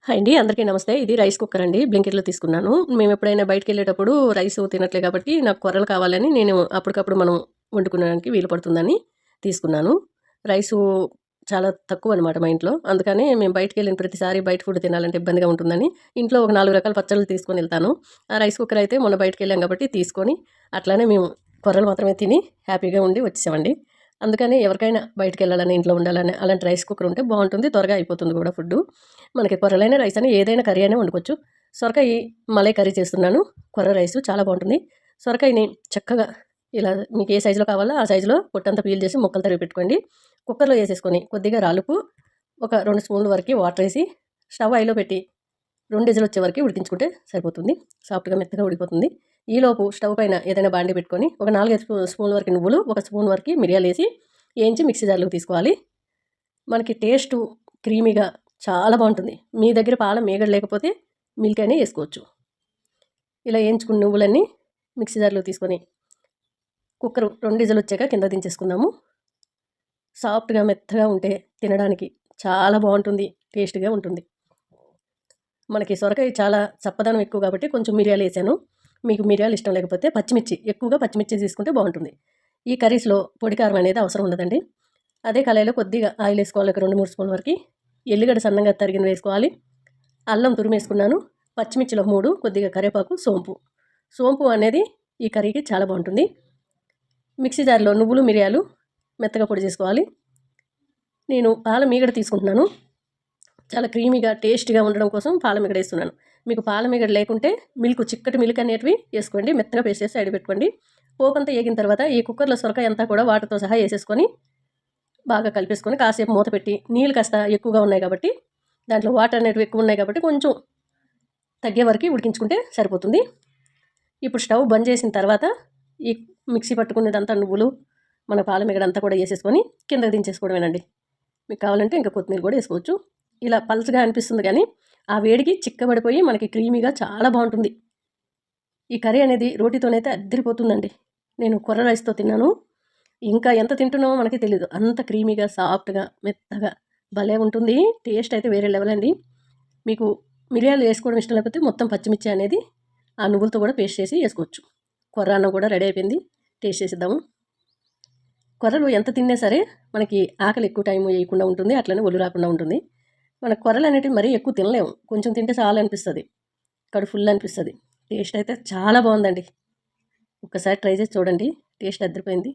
Hi అండి. అందరికీ నమస్తే. ఇది రైస్ కుక్కర్ అండి. బ్లింకిట్‌లో తీసుకున్నాను. మేము ఎప్పుడైనా బయటికెళ్ళేటప్పుడు రైస్ తినట్లే కాబట్టి నాకు కొర్రలు కావాలని నేను అప్పటికప్పుడు మనం వండుకునేడానికి వీలు పడుతుందని తీసుకున్నాను. రైసు చాలా తక్కువనమాట మా ఇంట్లో. అందుకని మేము బయటికెళ్ళిన ప్రతిసారి బయట ఫుడ్ తినాలంటే ఇబ్బందిగా ఉంటుందని ఇంట్లో ఒక 4 రకాల పచ్చళ్ళు తీసుకొనెళ్తాను. ఆ రైస్ కుక్కర్ అయితే మొన్న బయటికెళ్ళాం కాబట్టి తీసుకొని అట్లానే మేము కొర్రలు మాత్రమే తిని హ్యాపీగా ఉండి వచ్చేసామండి. అందుకని ఎవరికైనా బయటికెళ్ళాలని, ఇంట్లో ఉండాలని అలాంటి రైస్ కుక్కర్ ఉంటే బావుంటుంది. త్వరగా అయిపోతుంది కూడా ఫుడ్డు. మనకి కొర్రలైన, రైస్ అయినా ఏదైనా కర్రీ అయినా వండుకోవచ్చు. సొరకాయ మలై కర్రీ చేస్తున్నాను. కొర్ర రైసు చాలా బావుంటుంది. సొరకాయని చక్కగా ఇలా మీకు ఏ సైజులో కావాలో ఆ సైజులో పొట్టంతా పీల్ చేసి ముక్కలు తరిగి పెట్టుకోండి. కుక్కర్‌లో ఏసేసుకొని కొద్దిగా రాలుపు, ఒక 2 స్పూన్ల వరకి వాటరేసి స్టవ్ హైలో పెట్టి 2 విజిలొచ్చే వరకి ఉడికించుకుంటే సరిపోతుంది. సాఫ్ట్‌గా మెత్తగా ఉడికిపోతుంది. ఈలోపు స్టవ్ పైన ఏదైనా బాండీ పెట్టుకొని ఒక 4, 5 స్పూన్ల వరకు నువ్వులు, ఒక స్పూన్ వరకి మిరియాలేసి ఏంచి మిక్సీ జార్‌లోకి తీసుకోవాలి. మనకి టేస్టు క్రీమీగా చాలా బావుంటుంది. మీ దగ్గర పాల మీగడ లేకపోతే మిల్క్ అయినా ఏసుకోవచ్చు. ఇలా ఏంచుకున్న నువ్వులన్నీ మిక్సీ జార్‌లోకి తీసుకొని కుక్కరు 2 విజిలొచ్చాక కింద దించేసుకుందాము. సాఫ్ట్‌గా మెత్తగా ఉంటే తినడానికి చాలా బావుంటుంది. టేస్ట్‌గా ఉంటుంది. మనకి సొరకాయ చాలా చప్పదనం ఎక్కువ కాబట్టి కొంచెం మిరియాలేసాను. మీకు మిరియాలు ఇష్టం లేకపోతే పచ్చిమిర్చి, ఎక్కువగా పచ్చిమిర్చి తీసుకుంటే బావుంటుంది. ఈ కర్రీస్‌లో పొడి కారం అనేది అవసరం ఉండదండి. అదే కళాయిలో కొద్దిగా ఆయిల్ ఏసుకోవాలి. ఒక 2, 3 స్పూన్ల వరకి. ఎల్లిగడ్డ సన్నంగా తరిగినవి వేసుకోవాలి. అల్లం తురిమేసుకున్నాను. పచ్చిమిర్చిలో 3, కొద్దిగా కరివేపాకు, సోంపు. సోంపు అనేది ఈ కర్రీకి చాలా బావుంటుంది. మిక్సీ జార్‌లో నువ్వులు, మిరియాలు మెత్తగా పొడి చేసుకోవాలి. నేను పాల మీగడ తీసుకుంటున్నాను. చాలా క్రీమీగా, టేస్ట్‌గా ఉండడం కోసం పాల మీగడ ఏస్తున్నాను. మీకు పాల మీగడ లేకుంటే చిక్కటి మిల్క్ అనేటివి ఏసుకోండి. మెత్తగా పేస్ట్ చేసి సైడ్ పెట్టుకోండి. పోపంతా ఏగిన తర్వాత ఈ కుక్కర్‌లో సొరకాయ అంతా కూడా వాటర్‌తో సహా ఏసేసుకొని బాగా కలిపేసుకొని కాసేపు మూత పెట్టి, నీళ్ళు కాస్త ఎక్కువగా ఉన్నాయి కాబట్టి దాంట్లో వాటర్ అనేటివి ఎక్కువ ఉన్నాయి కాబట్టి కొంచెం తగ్గే వరకు ఉడికించుకుంటే సరిపోతుంది. ఇప్పుడు స్టవ్ బంద్ చేసిన తర్వాత ఈ మిక్సీ పట్టుకునేదంతా నువ్వులు, మన పాల మీగడంతా కూడా ఏసేసుకొని కిందకి దించేసుకోవడమేనండి. మీకు కావాలంటే ఇంకా కొత్తిమీర కూడా ఏసుకోవచ్చు. ఇలా పలచగా అనిపిస్తుంది కానీ ఆ వేడికి చిక్కబడిపోయి మనకి క్రీమీగా చాలా బావుంటుంది. ఈ కర్రీ అనేది రోటీతోనైతే అద్దిరిపోతుందండి. నేను కొర్ర రైస్‌తో తిన్నాను. ఇంకా ఎంత తింటున్నామో మనకి తెలీదు. అంత క్రీమీగా, సాఫ్ట్‌గా, మెత్తగా భలే ఉంటుంది. టేస్ట్ అయితే వేరే లెవెల్ అండి. మీకు మిరియాలు ఏసుకోవడం ఇష్టం లేకపోతే మొత్తం పచ్చిమిర్చి అనేది ఆ నువ్వులతో కూడా పేస్ట్ చేసి ఏసుకోవచ్చు. కొర్ర అన్నం కూడా రెడీ అయిపోయింది. టేస్ట్ చేసేద్దాము. కొర్రలు ఎంత తిన్నా సరే మనకి ఆకలి ఎక్కువ టైం వేయకుండా ఉంటుంది. అట్లనే ఒళ్ళు రాకుండా ఉంటుంది. మన కొర్రలు అనేటివి మరీ ఎక్కువ తినలేము. కొంచెం తింటే చాలనిపిస్తది. కడుపు ఫుల్ అనిపిస్తది. టేస్ట్ అయితే చాలా బావుందండి. ఒక్కసారి ట్రై చేసి చూడండి. టేస్ట్ అదిరిపోయింది.